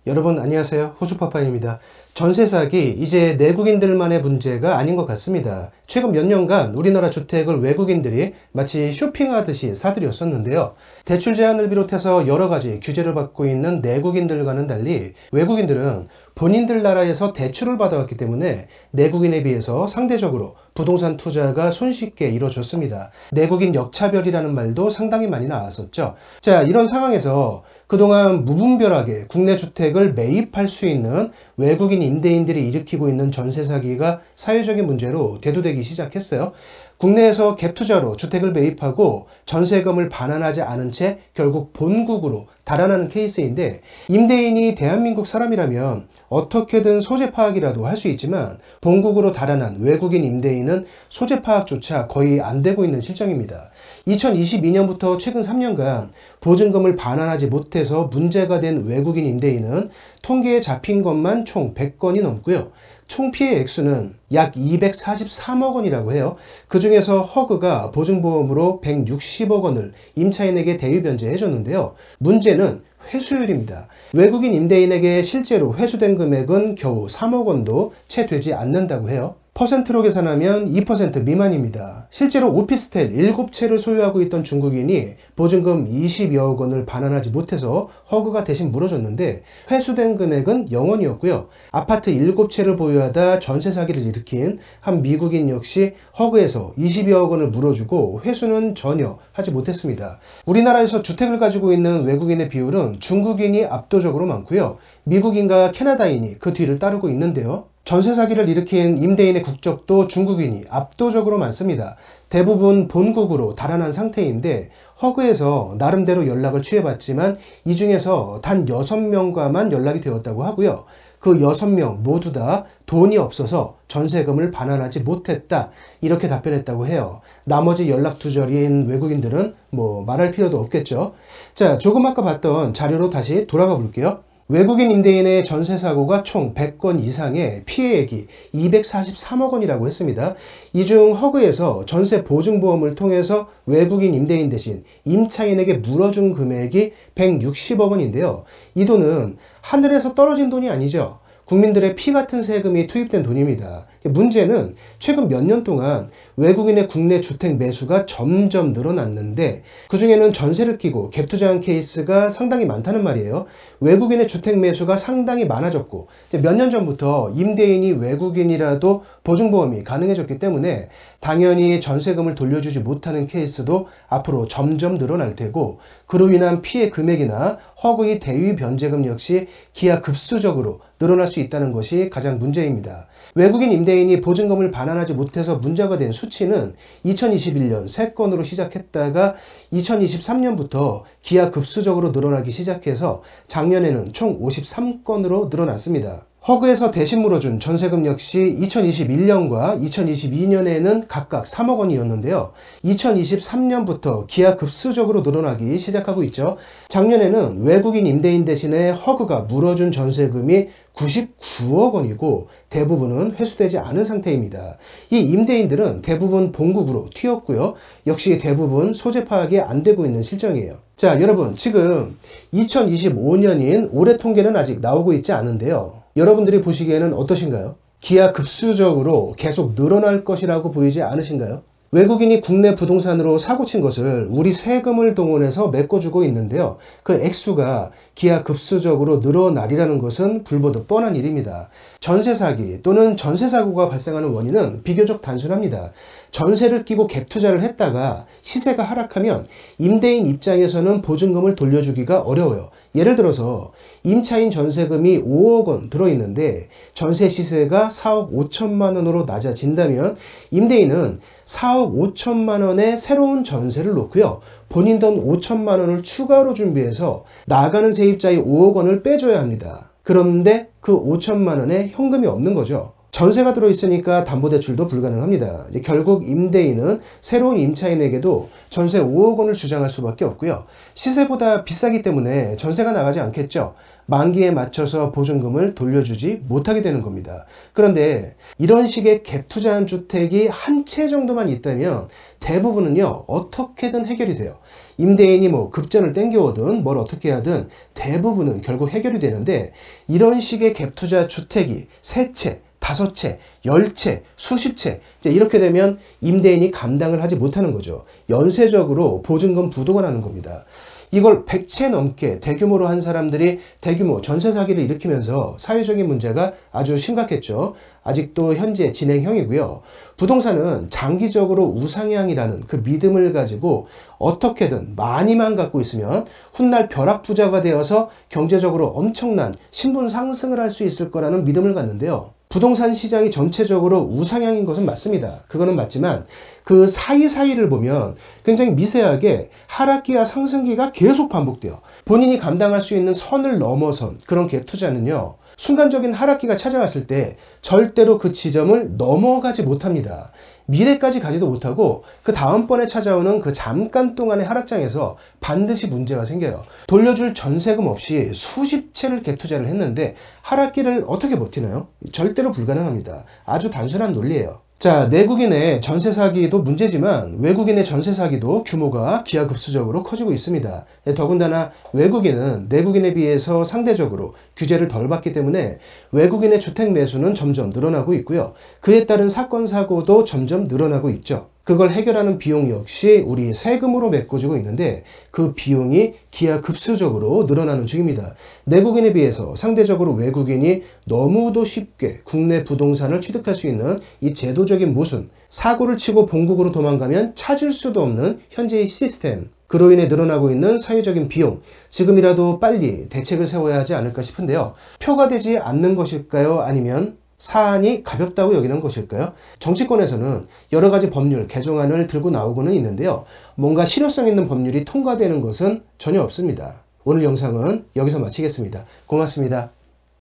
여러분 안녕하세요. 호수파파입니다. 전세 사기 이제 내국인들만의 문제가 아닌 것 같습니다. 최근 몇 년간 우리나라 주택을 외국인들이 마치 쇼핑하듯이 사들였었는데요. 대출 제한을 비롯해서 여러 가지 규제를 받고 있는 내국인들과는 달리 외국인들은 본인들 나라에서 대출을 받아왔기 때문에 내국인에 비해서 상대적으로 부동산 투자가 손쉽게 이루어졌습니다. 내국인 역차별이라는 말도 상당히 많이 나왔었죠. 자, 이런 상황에서 그동안 무분별하게 국내 주택을 매입할 수 있는 외국인 임대인들이 일으키고 있는 전세 사기가 사회적인 문제로 대두되기 시작했어요. 국내에서 갭 투자로 주택을 매입하고 전세금을 반환하지 않은 채 결국 본국으로 달아나는 케이스인데, 임대인이 대한민국 사람이라면 어떻게든 소재 파악이라도 할 수 있지만 본국으로 달아난 외국인 임대인은 소재 파악조차 거의 안 되고 있는 실정입니다. 2022년부터 최근 3년간 보증금을 반환하지 못해서 문제가 된 외국인 임대인은 통계에 잡힌 것만 총 100건이 넘고요. 총 피해 액수는 약 243억 원이라고 해요. 그 중에서 허그가 보증보험으로 160억 원을 임차인에게 대위 변제해 줬는데요. 문제는 회수율입니다. 외국인 임대인에게 실제로 회수된 금액은 겨우 3억 원도 채 되지 않는다고 해요. 퍼센트로 계산하면 2% 미만입니다. 실제로 오피스텔 7채를 소유하고 있던 중국인이 보증금 20여억 원을 반환하지 못해서 허그가 대신 물어줬는데 회수된 금액은 0원이었고요. 아파트 7채를 보유하다 전세 사기를 일으킨 한 미국인 역시 허그에서 20여억 원을 물어주고 회수는 전혀 하지 못했습니다. 우리나라에서 주택을 가지고 있는 외국인의 비율은 중국인이 압도적으로 많고요. 미국인과 캐나다인이 그 뒤를 따르고 있는데요. 전세 사기를 일으킨 임대인의 국적도 중국인이 압도적으로 많습니다. 대부분 본국으로 달아난 상태인데 허그에서 나름대로 연락을 취해봤지만 이 중에서 단 6명과만 연락이 되었다고 하고요. 그 6명 모두 다 돈이 없어서 전세금을 반환하지 못했다, 이렇게 답변했다고 해요. 나머지 연락두절인 외국인들은 뭐 말할 필요도 없겠죠. 자, 조금 아까 봤던 자료로 다시 돌아가 볼게요. 외국인 임대인의 전세 사고가 총 100건 이상의 피해액이 243억 원이라고 했습니다. 이 중 허그에서 전세 보증보험을 통해서 외국인 임대인 대신 임차인에게 물어준 금액이 160억 원인데요. 이 돈은 하늘에서 떨어진 돈이 아니죠. 국민들의 피 같은 세금이 투입된 돈입니다. 문제는 최근 몇 년 동안 외국인의 국내 주택 매수가 점점 늘어났는데 그 중에는 전세를 끼고 갭 투자한 케이스가 상당히 많다는 말이에요. 외국인의 주택 매수가 상당히 많아졌고 몇 년 전부터 임대인이 외국인이라도 보증보험이 가능해졌기 때문에 당연히 전세금을 돌려주지 못하는 케이스도 앞으로 점점 늘어날 테고, 그로 인한 피해 금액이나 허그의 대위 변제금 역시 기하급수적으로 늘어날 수 있다는 것이 가장 문제입니다. 외국인 임대인이 보증금을 반환하지 못해서 문제가 된 수치는 2021년 3건으로 시작했다가 2023년부터 기하급수적으로 늘어나기 시작해서 작년에는 총 53건으로 늘어났습니다. 허그에서 대신 물어준 전세금 역시 2021년과 2022년에는 각각 3억 원이었는데요. 2023년부터 기하급수적으로 늘어나기 시작하고 있죠. 작년에는 외국인 임대인 대신에 허그가 물어준 전세금이 99억 원이고 대부분은 회수되지 않은 상태입니다. 이 임대인들은 대부분 본국으로 튀었고요. 역시 대부분 소재 파악이 안 되고 있는 실정이에요. 자, 여러분, 지금 2025년인 올해 통계는 아직 나오고 있지 않은데요. 여러분들이 보시기에는 어떠신가요? 기하급수적으로 계속 늘어날 것이라고 보이지 않으신가요? 외국인이 국내 부동산으로 사고친 것을 우리 세금을 동원해서 메꿔주고 있는데요. 그 액수가 기하급수적으로 늘어나리라는 것은 불보듯 뻔한 일입니다. 전세 사기 또는 전세 사고가 발생하는 원인은 비교적 단순합니다. 전세를 끼고 갭 투자를 했다가 시세가 하락하면 임대인 입장에서는 보증금을 돌려주기가 어려워요. 예를 들어서 임차인 전세금이 5억 원 들어있는데 전세 시세가 4억 5천만 원으로 낮아진다면 임대인은 4억 5천만 원의 새로운 전세를 놓고요. 본인 돈 5천만 원을 추가로 준비해서 나가는 세입자의 5억 원을 빼줘야 합니다. 그런데 그 5천만 원에 현금이 없는 거죠. 전세가 들어있으니까 담보대출도 불가능합니다. 이제 결국 임대인은 새로운 임차인에게도 전세 5억 원을 주장할 수밖에 없고요. 시세보다 비싸기 때문에 전세가 나가지 않겠죠. 만기에 맞춰서 보증금을 돌려주지 못하게 되는 겁니다. 그런데 이런 식의 갭 투자한 주택이 한 채 정도만 있다면 대부분은요, 어떻게든 해결이 돼요. 임대인이 뭐 급전을 땡겨오든 뭘 어떻게 하든 대부분은 결국 해결이 되는데, 이런 식의 갭투자 주택이 3채, 5채, 10채, 수십 채 이렇게 되면 임대인이 감당을 하지 못하는 거죠. 연쇄적으로 보증금 부도가 나는 겁니다. 이걸 100채 넘게 대규모로 한 사람들이 대규모 전세 사기를 일으키면서 사회적인 문제가 아주 심각했죠. 아직도 현재 진행형이고요. 부동산은 장기적으로 우상향이라는 그 믿음을 가지고 어떻게든 많이만 갖고 있으면 훗날 벼락부자가 되어서 경제적으로 엄청난 신분 상승을 할 수 있을 거라는 믿음을 갖는데요. 부동산 시장이 전체적으로 우상향인 것은 맞습니다. 그거는 맞지만 그 사이사이를 보면 굉장히 미세하게 하락기와 상승기가 계속 반복돼요. 본인이 감당할 수 있는 선을 넘어선 그런 갭 투자는요, 순간적인 하락기가 찾아왔을 때 절대로 그 지점을 넘어가지 못합니다. 미래까지 가지도 못하고 그 다음번에 찾아오는 그 잠깐 동안의 하락장에서 반드시 문제가 생겨요. 돌려줄 전세금 없이 수십 채를 갭 투자를 했는데 하락기를 어떻게 버티나요? 절대로 불가능합니다. 아주 단순한 논리예요. 자, 내국인의 전세 사기도 문제지만 외국인의 전세 사기도 규모가 기하급수적으로 커지고 있습니다. 더군다나 외국인은 내국인에 비해서 상대적으로 규제를 덜 받기 때문에 외국인의 주택 매수는 점점 늘어나고 있고요. 그에 따른 사건 사고도 점점 늘어나고 있죠. 그걸 해결하는 비용 역시 우리 세금으로 메꿔지고 있는데 그 비용이 기하급수적으로 늘어나는 중입니다. 내국인에 비해서 상대적으로 외국인이 너무도 쉽게 국내 부동산을 취득할 수 있는 이 제도적인 모순, 사고를 치고 본국으로 도망가면 찾을 수도 없는 현재의 시스템, 그로 인해 늘어나고 있는 사회적인 비용, 지금이라도 빨리 대책을 세워야 하지 않을까 싶은데요. 표가 되지 않는 것일까요? 아니면 사안이 가볍다고 여기는 것일까요? 정치권에서는 여러 가지 법률 개정안을 들고 나오고는 있는데요. 뭔가 실효성 있는 법률이 통과되는 것은 전혀 없습니다. 오늘 영상은 여기서 마치겠습니다. 고맙습니다.